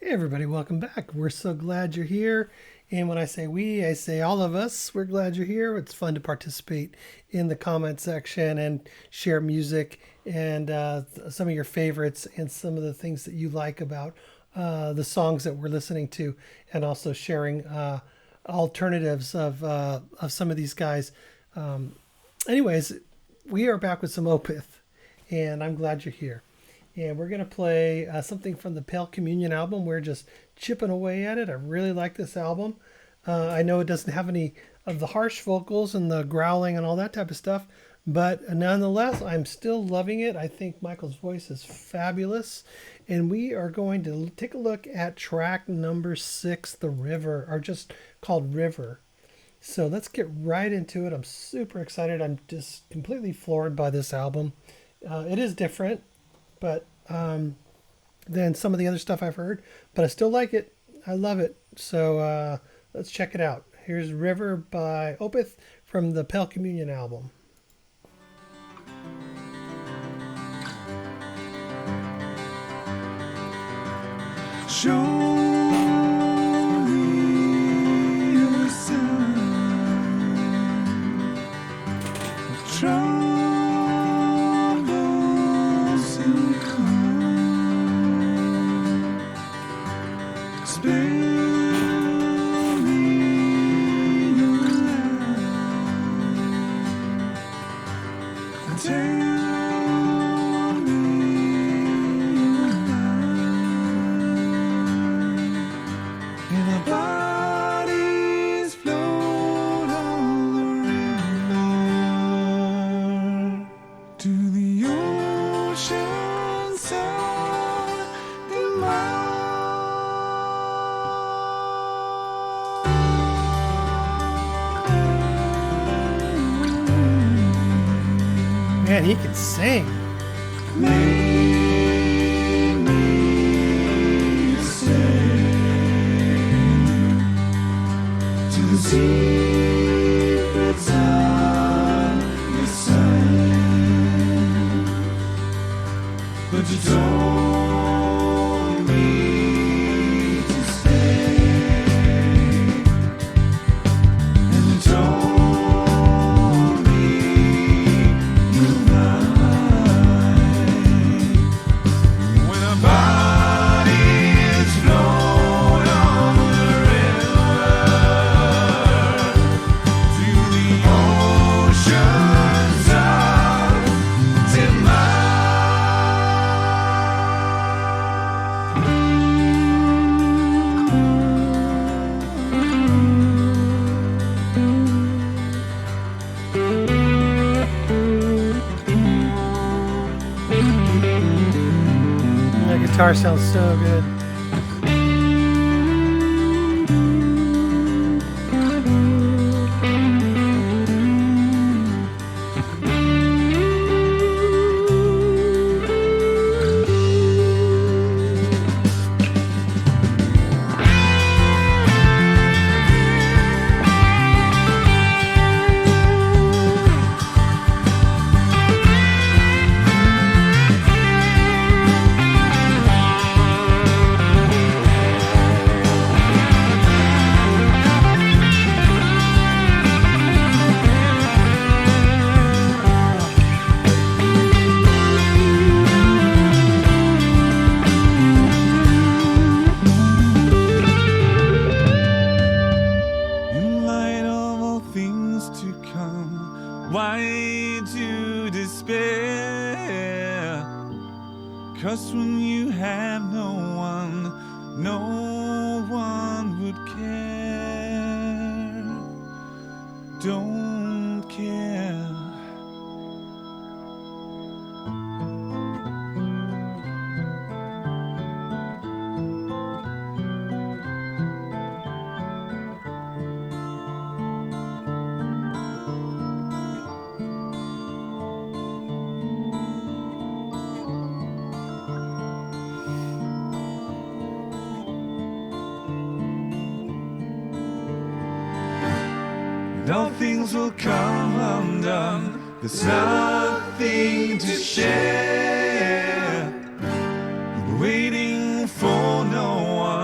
Hey everybody, welcome back. We're so glad you're here. And when I say we, I say all of us. We're glad you're here. It's fun to participate in the comment section and share music and some of your favorites and some of the things that you like about the songs that we're listening to, and also sharing alternatives of some of these guys. Anyways, we are back with some Opeth, and I'm glad you're here. And we're going to play something from the Pale Communion album. We're just chipping away at it. I really like this album. I know it doesn't have any of the harsh vocals and the growling and all that type of stuff, but nonetheless, I'm still loving it. I think Michael's voice is fabulous. And we are going to take a look at track number 6, The River, or just called River. So let's get right into it. I'm super excited. I'm just completely floored by this album. It is different, but than some of the other stuff I've heard, but I still like it. I love it. So let's check it out. Here's River by Opeth from the Pale Communion album. Show me your sun. Troubles will come. Spare me your light and tell me your mind. And our bodies float on the river to the ocean side and Man, he can sing. Make me stay to the secrets of your sight. But you told me to stay, and you told me you're mine. When our bodies float on the river to the ocean's The guitar sounds so good. in light of all things to come, why to despair? 'Cause when you have no one would care. Don't care. And all things will come undone. There's nothing to share. Waiting for no one.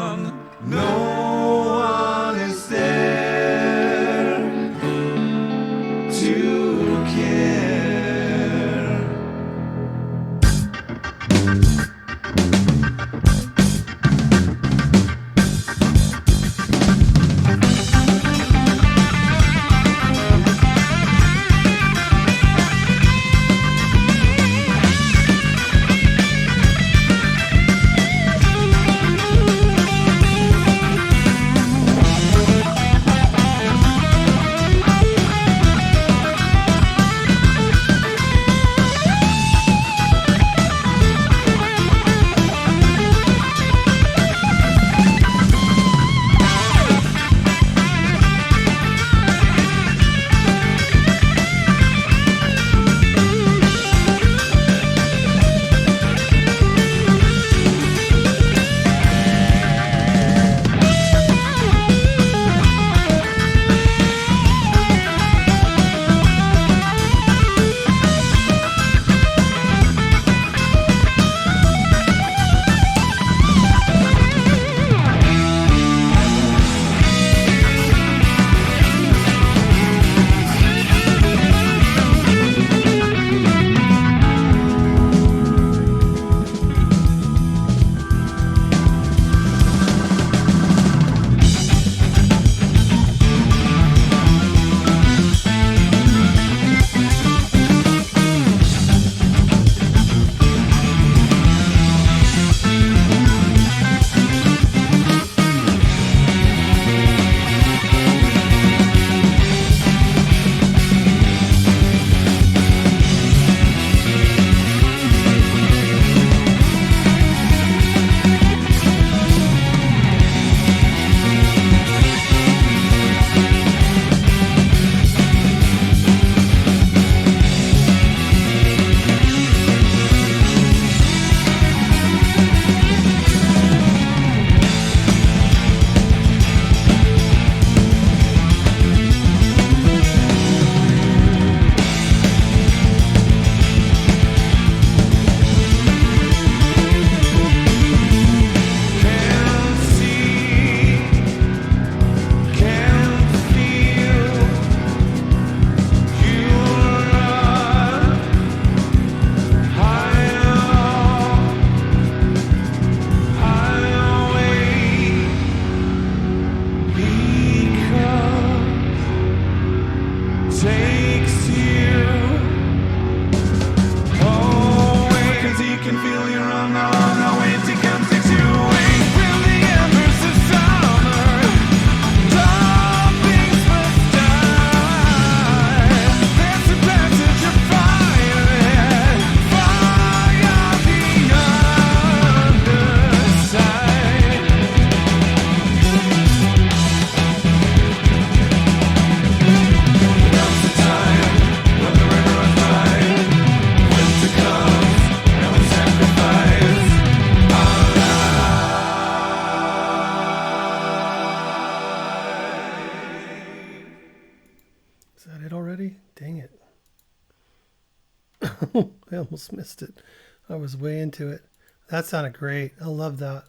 I almost missed it. I was way into it. That sounded great. I love that.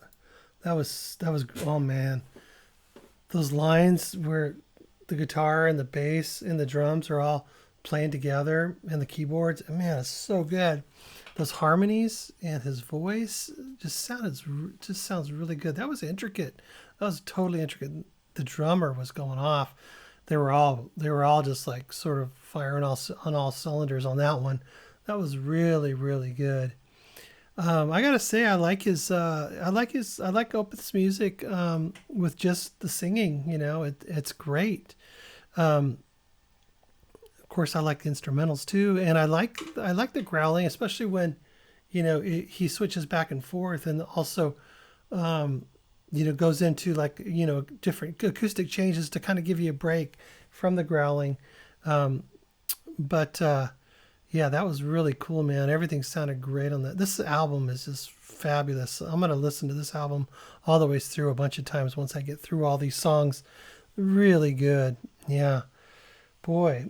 That was oh man. Those lines where the guitar and the bass and the drums are all playing together and the keyboards. Man, it's so good. Those harmonies and his voice just sounds really good. That was intricate. That was totally intricate. The drummer was going off. They were all just like sort of firing on all cylinders on that one. That was really really good. I gotta say, I like Opeth's music with just the singing. It's great. Um, of course, I like the instrumentals too, and I like the growling, especially when he switches back and forth, and also goes into like different acoustic changes to kind of give you a break from the growling. Um, but Yeah, that was really cool, man. Everything sounded great on that. This album is just fabulous. I'm going to listen to this album all the way through a bunch of times once I get through all these songs. Really good. Yeah. Boy,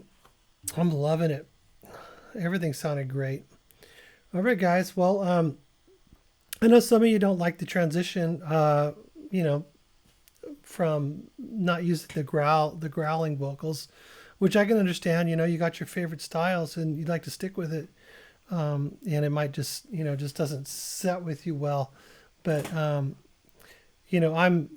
I'm loving it. Everything sounded great. All right, guys. Well, I know some of you don't like the transition, you know, from not using the growling vocals, which I can understand. You got your favorite styles and you'd like to stick with it, and it might just doesn't set with you well. But I'm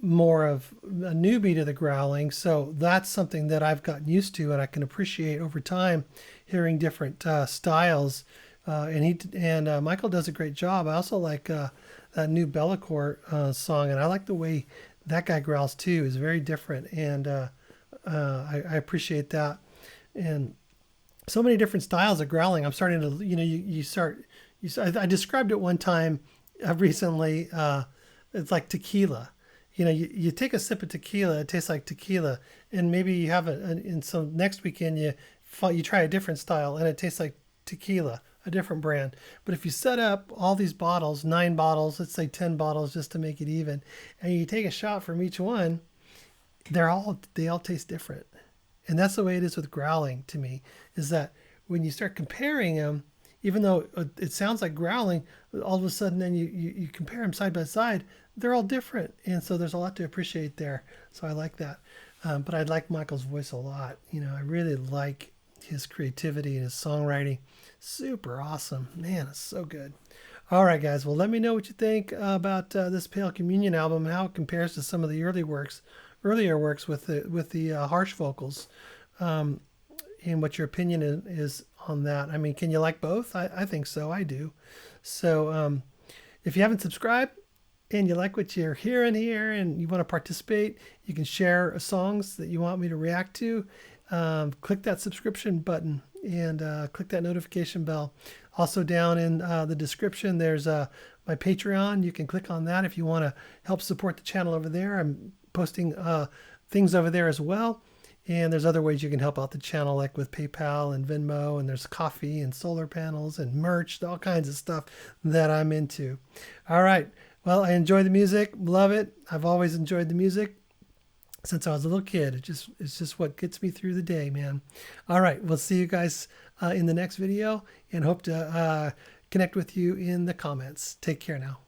more of a newbie to the growling, so that's something that I've gotten used to and I can appreciate over time, hearing different styles. And Michael does a great job. I also like that new Bellacore song, and I like the way that guy growls too. Is very different, and I appreciate that. And so many different styles of growling. I'm starting to, I described it one time recently. It's like tequila. You take a sip of tequila, it tastes like tequila, and maybe you have it, and so next weekend you try a different style, and it tastes like tequila, a different brand. But if you set up all these bottles, 9 bottles, let's say 10 bottles, just to make it even, and you take a shot from each one, they all taste different. And that's the way it is with growling to me, is that when you start comparing them, even though it sounds like growling, all of a sudden then you compare them side by side, they're all different. And so there's a lot to appreciate there. So I like that. But I like Michael's voice a lot. I really like his creativity and his songwriting. Super awesome. Man, it's so good. All right, guys. Well, let me know what you think about this Pale Communion album, how it compares to some of the earlier works with the harsh vocals, and what your opinion is on that. I mean, can you like both? I think so. I do. So if you haven't subscribed and you like what you're hearing here and you want to participate, you can share songs that you want me to react to. Click that subscription button and click that notification bell. Also down in the description, there's my Patreon. You can click on that if you want to help support the channel over there. I'm posting things over there as well. And there's other ways you can help out the channel, like with PayPal and Venmo, and there's coffee and solar panels and merch, all kinds of stuff that I'm into. All right. Well, I enjoy the music. Love it. I've always enjoyed the music since I was a little kid. It's just what gets me through the day, man. All right. We'll see you guys in the next video, and hope to connect with you in the comments. Take care now.